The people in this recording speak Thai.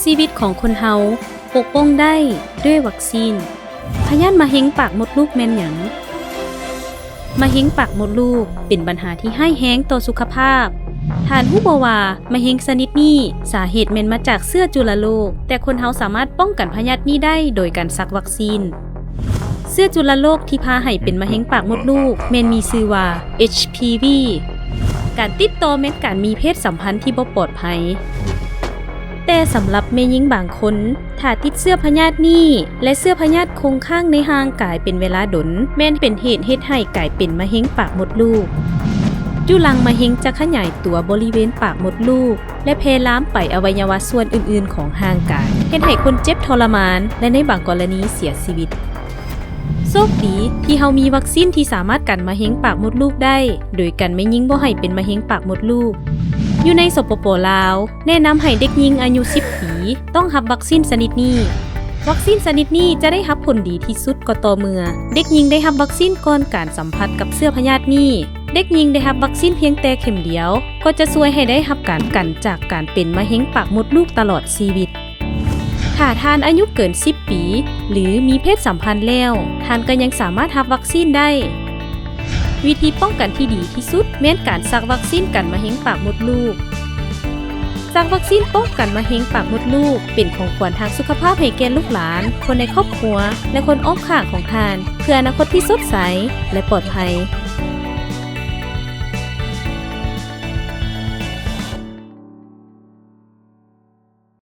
ชีวิตของคนเฮาปกป้องได้ด้วยวัคซีนพยาธิมะเร็งปากมดลูกแม่นหยังมะเร็งปากมดลูกเป็นปัญหาที่ร้ายแรงต่อสุขภาพท่านรู้บ่ว่ามะเร็งชนิดนี้สาเหตุแม่นมาจากเชื้อจุลโรคแต่คนเฮาสามารถป้องกันพยาธินี้ได้โดยการซักวัคซีนเชื้อจุลโรคที่พาให้เป็นมะเร็งปากมดลูกแม่นมีชื่อว่า HPV การติดต่อแม่นการมีเพศสัมพันธ์ที่บ่ปลอดภัยแต่สำหรับแม่หญิงบางคนถ้าติดเชื้อพยาธินี้และเชื้อพยาธิคงค้างในร่างกายเป็นเวลาดนแม่นเป็นเหตุเฮ็ดให้กลายเป็นมะเร็งปากมดลูกจุลังมะเร็งจะขยายตัวบริเวณปากมดลูกและแพร่ลามไปอวัยวะส่วนอื่นๆของร่างกายเฮ็ดให้คนเจ็บทรมานและในบางกรณีเสียชีวิตโชคดีที่เฮามีวัคซีนที่สามารถกันมะเร็งปากมดลูกได้โดยกันแม่หญิงบ่ให้เป็นมะเร็งปากมดลูกอยู่ในสปป.ลาวแนะนำให้เด็กหญิงอายุ10 ปีต้องรับวัคซีนชนิดนี้วัคซีนชนิดนี้จะได้รับผลดีที่สุดก็ต่อเมื่อเด็กหญิงได้รับวัคซีนก่อนการสัมผัสกับเชื้อพยาธินี้เด็กหญิงได้รับวัคซีนเพียงแต่เข็มเดียวก็จะช่วยให้ได้รับการกันจากการเป็นมะเร็งปากมดลูกตลอดชีวิตถ้าท่านอายุเกิน10 ปีหรือมีเพศสัมพันธ์แล้วท่านก็ยังสามารถรับวัคซีนได้วิธีป้องกันที่ดีที่สุดแม้นการซักวัคซีนกันมะเร็งปากมดลูกซักวัคซีนป้องกันมะเร็งปากมดลูกเป็นของขวัญทางสุขภาพให้แก่ลูกหลานคนในครอบครัวและคนอ้อมข้างของท่านเพื่ออนาคตที่สดใสและปลอดภัย